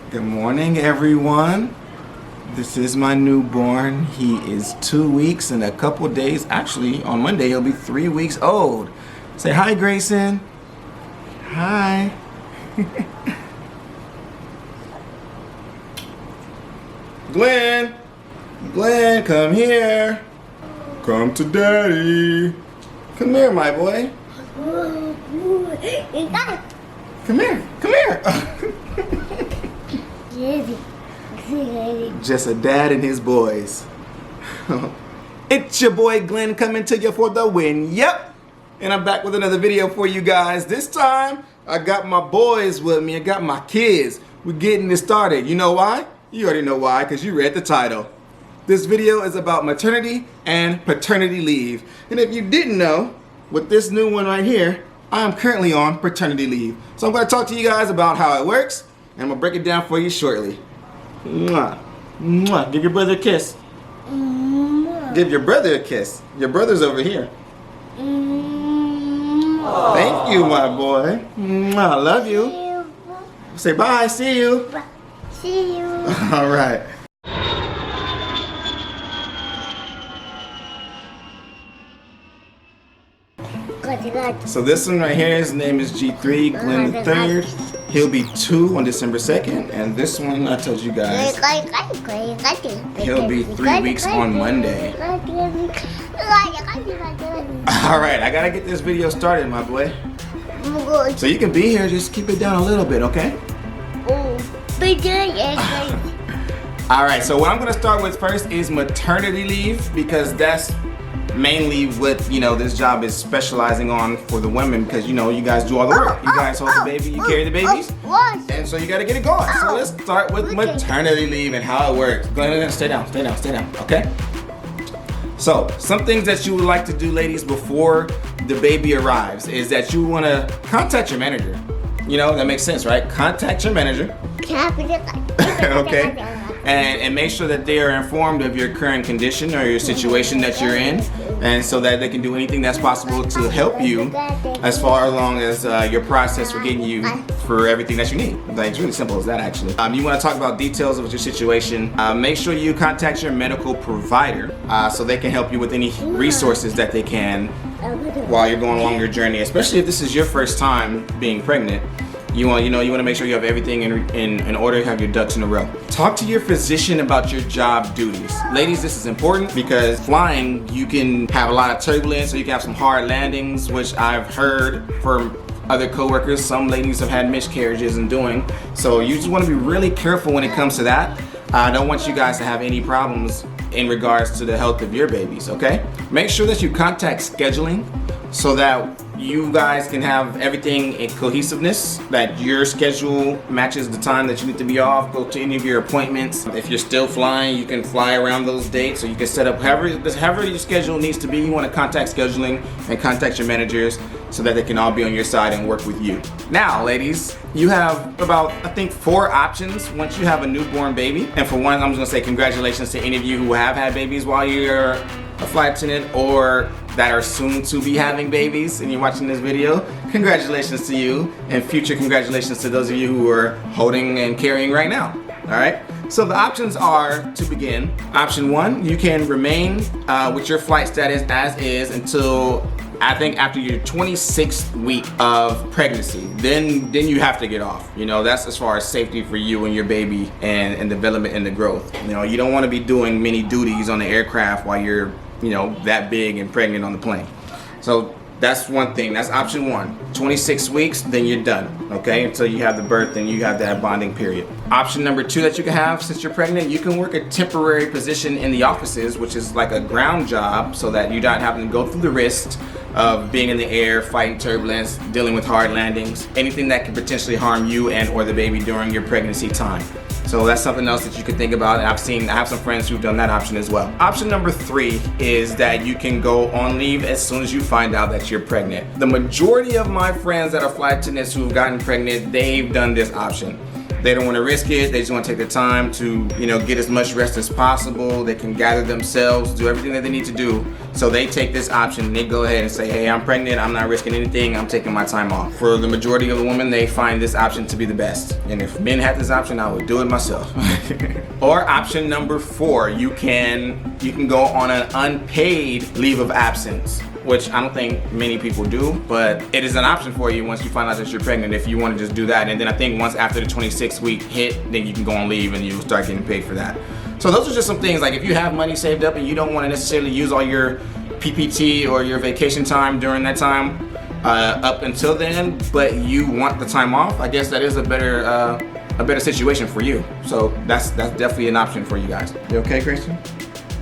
Good morning, everyone. This is my newborn. He is 2 weeks and a couple days. Actually, on Monday, he'll be 3 weeks old. Say hi, Grayson. Hi. Glenn. Glenn, come here. Come to Daddy. Come here, my boy. Come here. Come here. Just a dad and his boys. It's your boy Glenn coming to you for the win. Yep. And I'm back with another video for you guys. This time, I got my boys with me. I got my kids. We're getting this started. You know why? You already know why, because you read the title. This video is about maternity and paternity leave. And if you didn't know, with this new one right here, I am currently on paternity leave. So I'm going to talk to you guys about how it works, and I'm going to break it down for you shortly. Mwah. Mwah. Give your brother a kiss. Mwah. Give your brother a kiss. Your brother's over here. Mwah. Thank you, my boy. Mwah. I love you. Say bye. See you. See you. All right. So this one right here, his name is G3, Glenn the third. He'll be 2 on December 2nd, and this one I told you guys, he'll be 3 weeks on Monday. All right, I gotta get this video started, my boy. So you can be here, just keep it down a little bit, okay? All right, so what I'm gonna start with first is maternity leave, because that's mainly what, this job is specializing on for the women, because, you guys do all the work. You guys hold the baby, you carry the babies, and so you got to get it going. So let's start with maternity leave and how it works. Glenn, stay down, okay? So, some things that you would like to do, ladies, before the baby arrives is that you want to contact your manager. That makes sense, right? Contact your manager. Okay. And make sure that they are informed of your current condition or your situation that you're in, and so that they can do anything that's possible to help you as far along as your process for getting you for everything that you need. Like, it's really simple as that, actually. You want to talk about details of your situation. Make sure you contact your medical provider so they can help you with any resources that they can while you're going along your journey, especially if this is your first time being pregnant. You want to make sure you have everything in order, have your ducks in a row. Talk to your physician about your job duties. Ladies, this is important because flying, you can have a lot of turbulence, or you can have some hard landings, which I've heard from other coworkers. Some ladies have had miscarriages in doing. So you just want to be really careful when it comes to that. I don't want you guys to have any problems in regards to the health of your babies, okay? Make sure that you contact scheduling so that you guys can have everything in cohesiveness, that your schedule matches the time that you need to be off. Go to any of your appointments. If you're still flying, you can fly around those dates, so you can set up however your schedule needs to be. You want to contact scheduling and contact your managers so that they can all be on your side and work with you. Now, ladies, you have about, I think, 4 options once you have a newborn baby. And for one, I'm just gonna say congratulations to any of you who have had babies while you're a flight attendant, or that are soon to be having babies and you're watching this video. Congratulations to you, and future congratulations to those of you who are holding and carrying right now. All right, so the options are, to begin, option 1, you can remain with your flight status as is until, I think, after your 26th week of pregnancy. Then you have to get off. That's as far as safety for you and your baby and development and the growth. You don't want to be doing many duties on the aircraft while you're that big and pregnant on the plane. So that's one thing. That's option 1. 26 weeks, then you're done, okay? Until you have the birth and you have that bonding period. Option number 2 that you can have since you're pregnant, you can work a temporary position in the offices, which is like a ground job, so that you're not having to go through the risks of being in the air, fighting turbulence, dealing with hard landings, anything that could potentially harm you and or the baby during your pregnancy time. So that's something else that you could think about, and I have some friends who've done that option as well. Option number 3 is that you can go on leave as soon as you find out that you're pregnant. The majority of my friends that are flight attendants who've gotten pregnant, they've done this option. they don't want to risk it. They just want to take the time to, you know, get as much rest as possible. They can gather themselves, do everything that they need to do. So they take this option and they go ahead and say, hey, I'm pregnant, I'm not risking anything, I'm taking my time off. For the majority of the women, they find this option to be the best. And if men had this option, I would do it myself. Or option number 4, you can go on an unpaid leave of absence, which I don't think many people do, but it is an option for you once you find out that you're pregnant if you want to just do that. And then I think once after the 26th week hit, then you can go on leave and you start getting paid for that. So those are just some things, like if you have money saved up and you don't want to necessarily use all your PPT or your vacation time during that time up until then, but you want the time off, I guess that is a better situation for you. So that's definitely an option for you guys. You okay, Christian?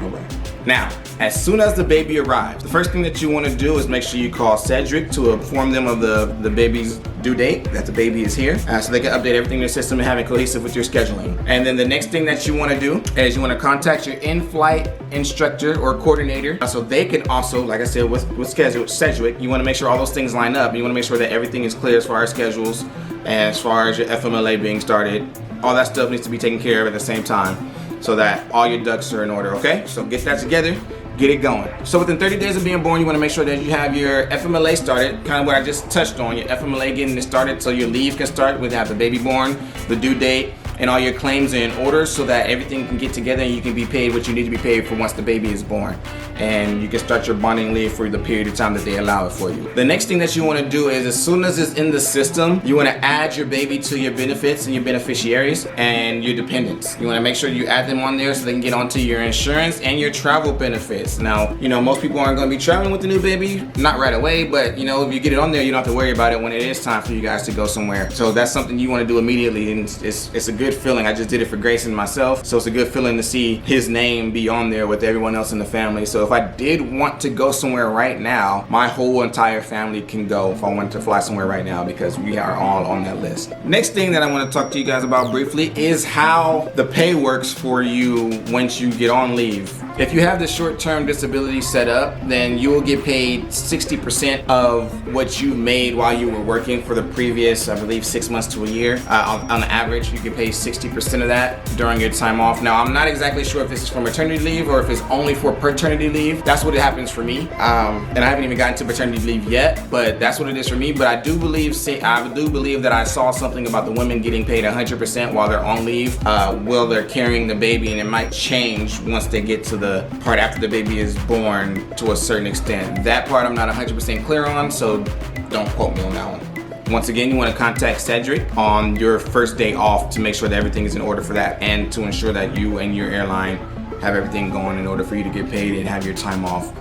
All right. Now, as soon as the baby arrives, the first thing that you want to do is make sure you call Cedric to inform them of the baby's due date, that the baby is here, so they can update everything in their system and have it cohesive with your scheduling. And then the next thing that you want to do is you want to contact your in-flight instructor or coordinator, so they can also, like I said, with Cedric, you want to make sure all those things line up. You want to make sure that everything is clear as far as schedules, and as far as your FMLA being started. All that stuff needs to be taken care of at the same time, so that all your ducks are in order, okay? So get that together, get it going. So within 30 days of being born, you wanna make sure that you have your FMLA started, kind of what I just touched on, your FMLA getting it started so your leave can start with have the baby born, the due date, and all your claims are in order so that everything can get together and you can be paid what you need to be paid for once the baby is born. And you can start your bonding leave for the period of time that they allow it for you. The next thing that you want to do is, as soon as it's in the system, you want to add your baby to your benefits and your beneficiaries and your dependents. You want to make sure you add them on there so they can get onto your insurance and your travel benefits. Now, you know, most people aren't going to be traveling with the new baby, not right away, but you know, if you get it on there, you don't have to worry about it when it is time for you guys to go somewhere. So that's something you want to do immediately, and it's a good feeling. I just did it for Grayson myself, so it's a good feeling to see his name be on there with everyone else in the family. So if I did want to go somewhere right now, my whole entire family can go if I wanted to fly somewhere right now, because we are all on that list. Next thing that I want to talk to you guys about briefly is how the pay works for you once you get on leave. If you have the short-term disability set up, then you will get paid 60% of what you made while you were working for the previous, I believe, 6 months to a year. On average, you get paid 60% of that during your time off. Now, I'm not exactly sure if this is for maternity leave or if it's only for paternity leave. That's what it happens for me. And I haven't even gotten to paternity leave yet, but that's what it is for me. But I do believe that I saw something about the women getting paid 100% while they're on leave, while they're carrying the baby, and it might change once they get to the part after the baby is born to a certain extent. That part I'm not 100% clear on, so don't quote me on that one. Once again, you want to contact Cedric on your first day off to make sure that everything is in order for that, and to ensure that you and your airline have everything going in order for you to get paid and have your time off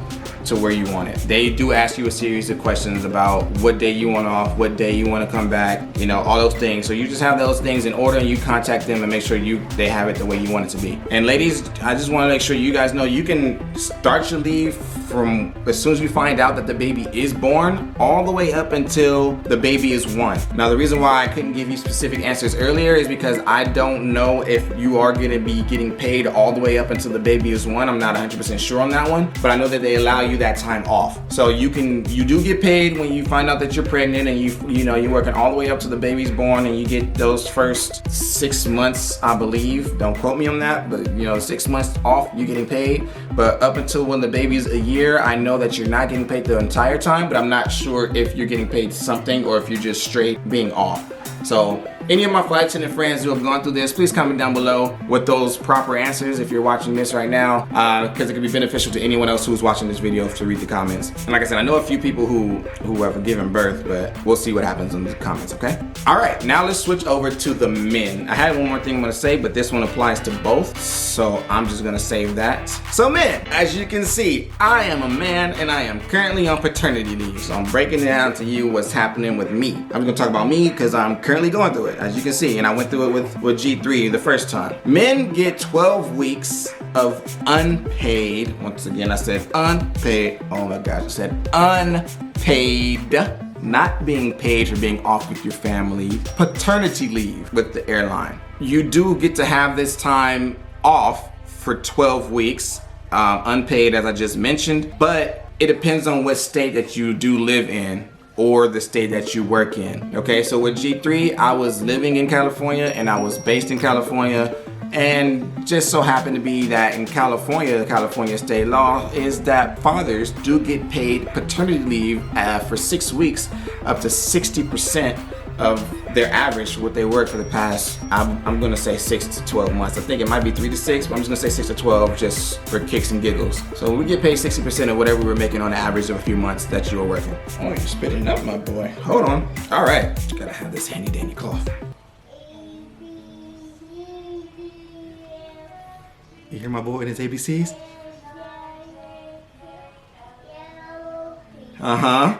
to where you want it. They do ask you a series of questions about what day you want off, what day you want to come back, you know, all those things. So you just have those things in order and you contact them and make sure they have it the way you want it to be. And ladies, I just want to make sure you guys know you can start your leave from as soon as you find out that the baby is born all the way up until the baby is 1. Now, the reason why I couldn't give you specific answers earlier is because I don't know if you are going to be getting paid all the way up until the baby is 1. I'm not 100% sure on that one, but I know that they allow you that time off. So you do get paid when you find out that you're pregnant, and you're working all the way up to the baby's born, and you get those first 6 months, I believe. Don't quote me on that, but 6 months off, you're getting paid. But up until when the baby's a year, I know that you're not getting paid the entire time, but I'm not sure if you're getting paid something or if you're just straight being off. So any of my flight attendant friends who have gone through this, please comment down below with those proper answers if you're watching this right now, because it could be beneficial to anyone else who's watching this video to read the comments. And like I said, I know a few people who have given birth, but we'll see what happens in the comments, okay? All right, now let's switch over to the men. I had one more thing I'm gonna say, but this one applies to both, so I'm just gonna save that. So men, as you can see, I am a man and I am currently on paternity leave. So I'm breaking down to you what's happening with me. I'm gonna talk about me because I'm currently going through it, as you can see, and I went through it with G3 the first time. Men get 12 weeks of unpaid, once again I said unpaid, oh my gosh, I said unpaid, not being paid for being off with your family, paternity leave with the airline. You do get to have this time off for 12 weeks, unpaid as I just mentioned, but it depends on what state that you do live in, or the state that you work in. Okay, so with G3, I was living in California and I was based in California, and just so happened to be that in California, the California state law is that fathers do get paid paternity leave for 6 weeks, up to 60% of their average what they work for the past, I'm gonna say 6 to 12 months. I think it might be 3 to 6, but I'm just gonna say 6 to 12 just for kicks and giggles. So we get paid 60% of whatever we're making on the average of a few months that you were working. Oh, you're spitting up, my boy. Hold on. All right, you gotta have this handy dandy cloth. You hear my boy in his ABCs? Uh-huh.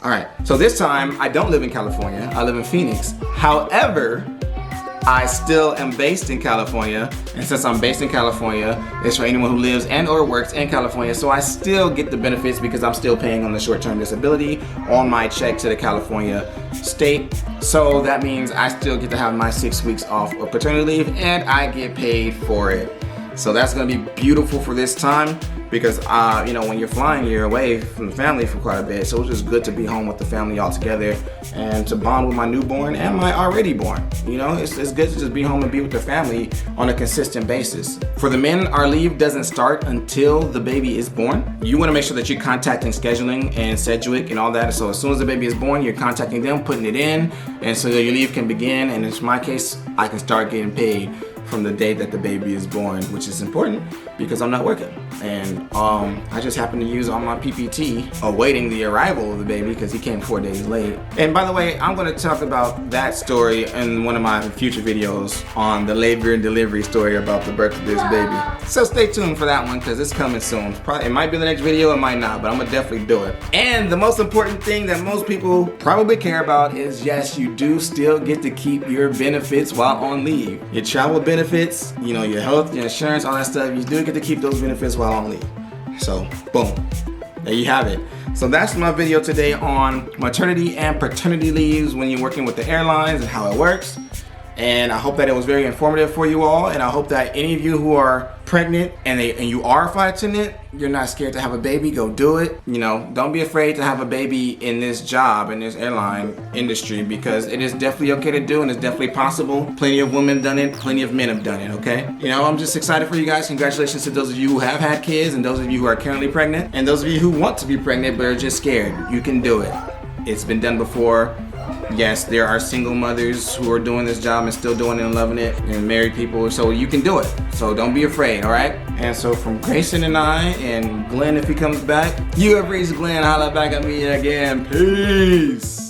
All right, so this time I don't live in California, I live in Phoenix. However, I still am based in California, and since I'm based in California, it's for anyone who lives and or works in California, so I still get the benefits because I'm still paying on the short-term disability on my check to the California state. So that means I still get to have my 6 weeks off of paternity leave, and I get paid for it. So that's gonna be beautiful for this time because you know, when you're flying, you're away from the family for quite a bit. So it's just good to be home with the family all together and to bond with my newborn and my already born. You know, it's good to just be home and be with the family on a consistent basis. For the men, our leave doesn't start until the baby is born. You wanna make sure that you're contacting scheduling and Sedgwick and all that. So as soon as the baby is born, you're contacting them, putting it in, and so your leave can begin. And in my case, I can start getting paid from the day that the baby is born, which is important because I'm not working. And I just happen to use all my PPT awaiting the arrival of the baby because he came 4 days late. And by the way, I'm gonna talk about that story in one of my future videos on the labor and delivery story about the birth of this baby. So stay tuned for that one because it's coming soon. Probably, it might be the next video, it might not, but I'm gonna definitely do it. And the most important thing that most people probably care about is, yes, you do still get to keep your benefits while on leave. Your travel benefits, you know, your health, your insurance, all that stuff, you do get to keep those benefits while on leave. So, boom, there you have it. So that's my video today on maternity and paternity leaves when you're working with the airlines and how it works. And I hope that it was very informative for you all, and I hope that any of you who are pregnant and you are a flight attendant, you're not scared to have a baby, go do it. You know, don't be afraid to have a baby in this job, in this airline industry, because it is definitely okay to do and it's definitely possible. Plenty of women have done it, plenty of men have done it, okay? You know, I'm just excited for you guys. Congratulations to those of you who have had kids and those of you who are currently pregnant and those of you who want to be pregnant but are just scared. You can do it. It's been done before. Yes, there are single mothers who are doing this job and still doing it and loving it, and married people, so you can do it. So don't be afraid, all right? And so from Grayson and I, and Glenn if he comes back, you have reached Glenn, holla back at me again. Peace.